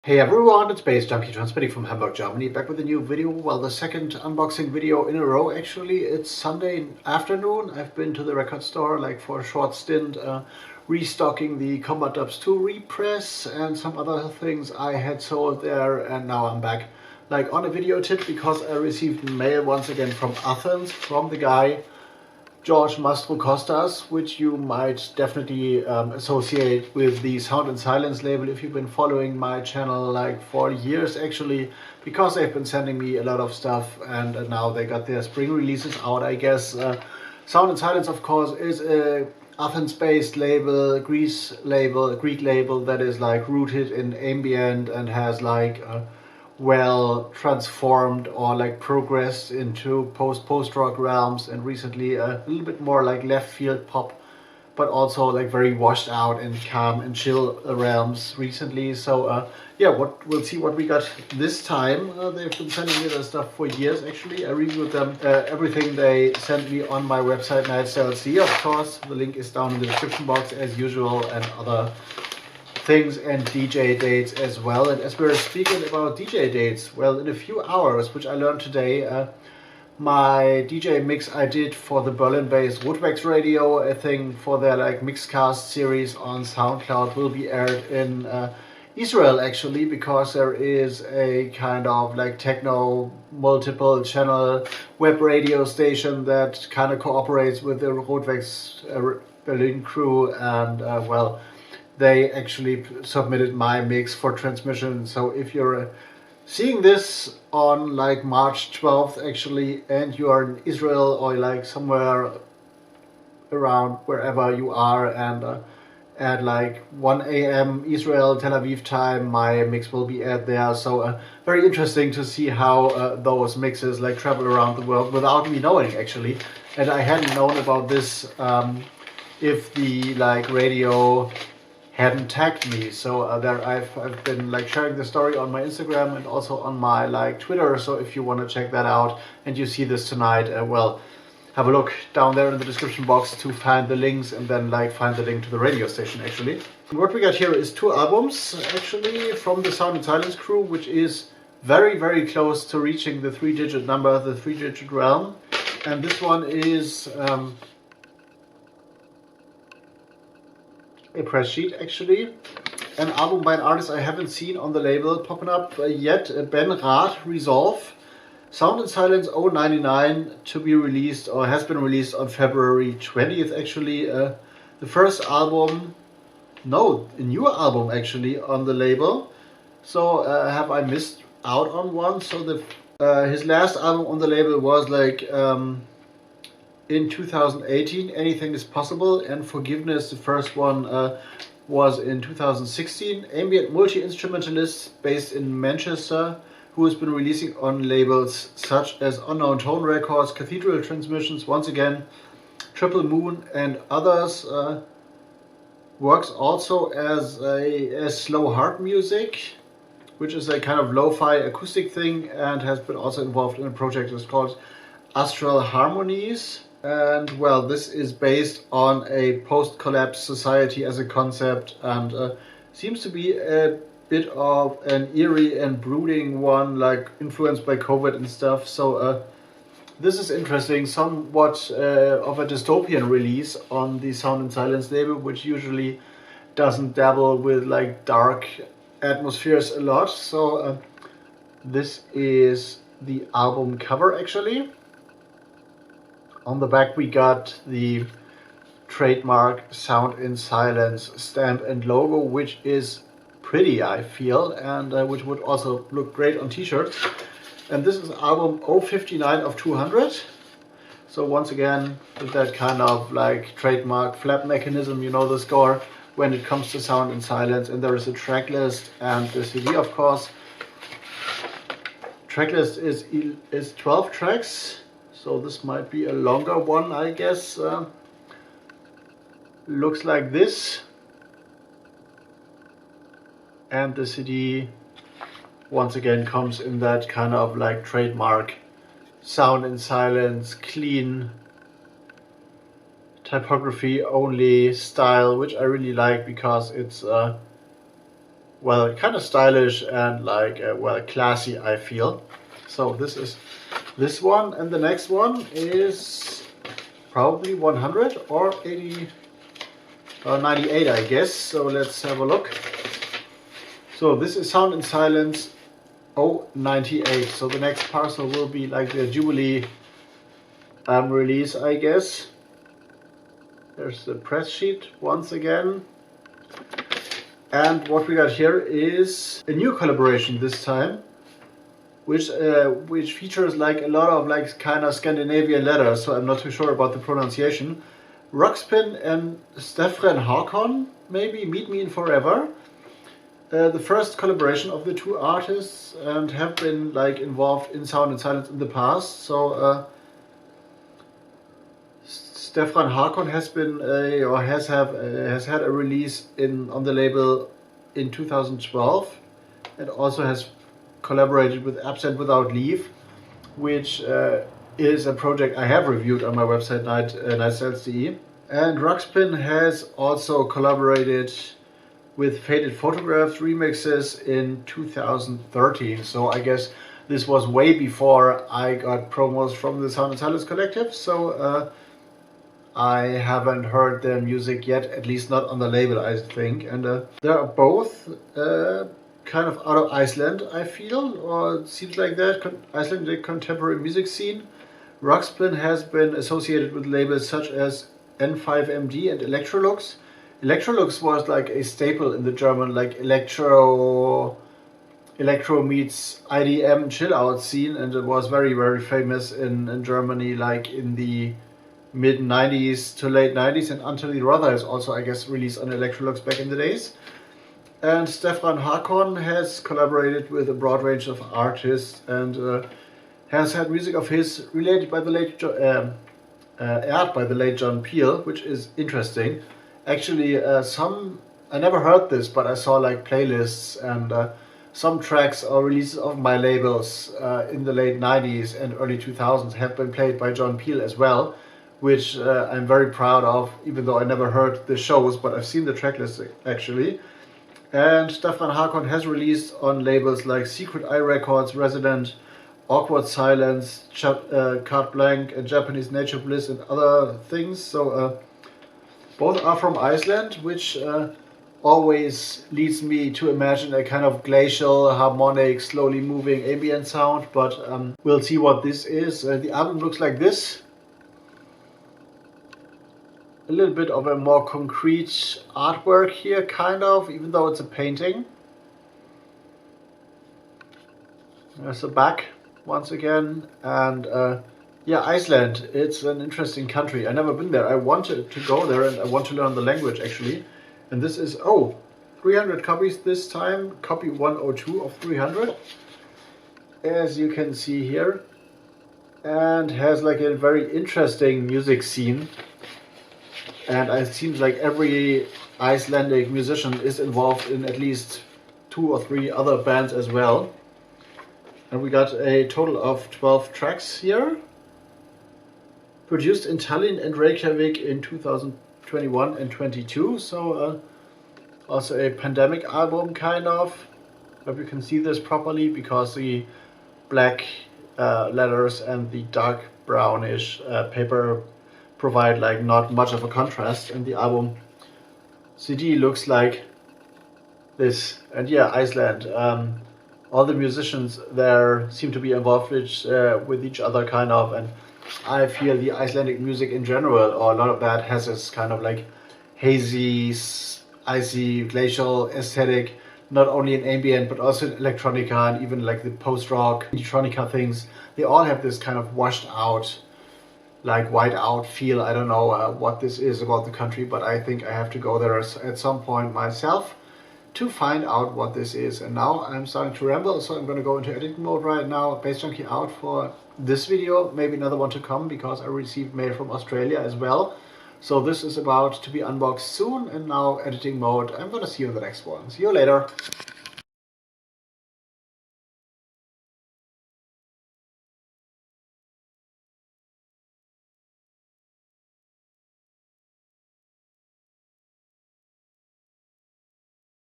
Hey everyone, it's baze.djunkiii transmitting from Hamburg, Germany, back with a new video. Well, the second unboxing video in a row actually. It's Sunday afternoon. I've been to the record store like for a short stint, restocking the Combat Dubs 2 repress and some other things I had sold there, and now I'm back like on a video tip because I received mail once again from Athens, from the guy George Mastro Costas, which you might definitely associate with the Sound and Silence label if you've been following my channel like for years actually, because they've been sending me a lot of stuff, and now they got their spring releases out, I guess. Sound and Silence, of course, is a Athens-based label, Greek label that is like rooted in ambient and has like well transformed or like progressed into post-rock realms, and recently a little bit more like left field pop, but also like very washed out and calm and chill realms recently. So yeah, we'll see what we got this time. They've been sending me the stuff for years actually. I reviewed them, everything they sent me on my website Nachtasyl, of course. The link is down in the description box as usual, and other things and DJ dates as well. And as we're speaking about DJ dates, well, in a few hours, which I learned today, my DJ mix I did for the Berlin-based Woodwax Radio, a thing for their like Mixcast series on SoundCloud, will be aired in Israel actually, because there is a kind of like techno multiple channel web radio station that kind of cooperates with the Woodwax Berlin crew, and well, they actually submitted my mix for transmission. So if you're seeing this on like March 12th actually, and you are in Israel or like somewhere around wherever you are, and at like 1 a.m. Israel, Tel Aviv time, my mix will be aired there. So very interesting to see how those mixes like travel around the world without me knowing actually. And I hadn't known about this if the like radio hadn't tagged me. So there I've been like sharing the story on my Instagram and also on my like Twitter. So if you want to check that out and you see this tonight, well, have a look down there in the description box to find the links, and then like find the link to the radio station actually. And what we got here is 2 albums actually from the Sound and Silence crew, which is very, very close to reaching the 3-digit number, the 3-digit realm. And this one is a press sheet actually, an album by an artist I haven't seen on the label popping up yet, B.hat Resolve, Sound and Silence 099, to be released, or has been released on February 20th actually. The first album, no, a new album actually on the label. So have I missed out on one? So his last album on the label was like in 2018, Anything is Possible, and Forgiveness, the first one, was in 2016. Ambient multi-instrumentalist based in Manchester, who has been releasing on labels such as Unknown Tone Records, Cathedral Transmissions, once again, Triple Moon, and others. Works also as slow hard music, which is a kind of lo-fi acoustic thing, and has been also involved in a project that's called Astral Harmonies. And well, this is based on a post-collapse society as a concept, and seems to be a bit of an eerie and brooding one, like influenced by COVID and stuff. So this is interesting, somewhat of a dystopian release on the Sound and Silence label, which usually doesn't dabble with like dark atmospheres a lot. So this is the album cover actually. On the back we got the trademark Sound and Silence stamp and logo, which is pretty, I feel, and which would also look great on t-shirts. And this is album 059 of 200. So once again, with that kind of like trademark flap mechanism, you know the score when it comes to Sound and Silence. And there is a track list and the CD, of course. Track list is 12 tracks. So this might be a longer one, I guess. Looks like this. And the CD once again comes in that kind of like trademark Sound and Silence, clean typography only style, which I really like because it's well, kind of stylish and like well, classy, I feel. So this is this one, and the next one is probably 100 or 80 or 98, I guess. So let's have a look. So this is Sound and Silence 098. So the next parcel will be like the Jubilee release, I guess. There's the press sheet once again. And what we got here is a new collaboration this time, which features like a lot of like kind of Scandinavian letters, so I'm not too sure about the pronunciation. Rockspin and Stefan Håkon, maybe Meet Me in Forever. The first collaboration of the two artists, and have been like involved in Sound and Silence in the past. So Stefan Håkon has been or has had a release on the label in 2012, and also has collaborated with Absent Without Leave, which is a project I have reviewed on my website Nachtasyl. And Rockspin has also collaborated with Faded Photographs remixes in 2013. So I guess this was way before I got promos from the Sound and Silence Collective. So I haven't heard their music yet, at least not on the label, I think. And they are both kind of out of Iceland, I feel, or it seems like that, Icelandic contemporary music scene. Rockspin has been associated with labels such as N5MD and Electrolux. Electrolux was like a staple in the German like electro meets IDM chill out scene, and it was very, very famous in Germany, like in the mid 90s to late 90s, and Until the Rother is also, I guess, released on Electrolux back in the days. And Stefan Håkon has collaborated with a broad range of artists, and has had music of his related by the late aired by the late John Peel, which is interesting. Actually, I never heard this, but I saw like playlists, and some tracks or releases of my labels in the late 90s and early 2000s have been played by John Peel as well, which I'm very proud of, even though I never heard the shows, but I've seen the tracklist actually. And Stefan Håkon has released on labels like Secret Eye Records, Resident, Awkward Silence, Carte Blanche, and Japanese Nature Bliss, and other things. So both are from Iceland, which always leads me to imagine a kind of glacial, harmonic, slowly moving ambient sound, but we'll see what this is. The album looks like this. A little bit of a more concrete artwork here, kind of, even though it's a painting. There's the back once again, and yeah, Iceland, it's an interesting country. I've never been there. I wanted to go there, and I want to learn the language actually. And this is 300 copies this time, copy 102 of 300, as you can see here, and has like a very interesting music scene. And it seems like every Icelandic musician is involved in at least 2 or 3 other bands as well. And we got a total of 12 tracks here, produced in Tallinn and Reykjavik in 2021 and 22. So also a pandemic album, kind of. Hope you can see this properly, because the black letters and the dark brownish paper provide like not much of a contrast, and the album CD looks like this. And yeah, Iceland, all the musicians there seem to be involved with each other, kind of, and I feel the Icelandic music in general, or a lot of that, has this kind of like hazy, icy, glacial aesthetic, not only in ambient but also in electronica, and even like the post-rock electronica things. They all have this kind of washed out, like white out feel. I don't know what this is about the country, but I think I have to go there at some point myself to find out what this is. And now I'm starting to ramble, so I'm going to go into editing mode right now. Bass.Junkiii out for this video, maybe another one to come, because I received mail from Australia as well. So this is about to be unboxed soon, and now editing mode. I'm going to see you in the next one. See you later.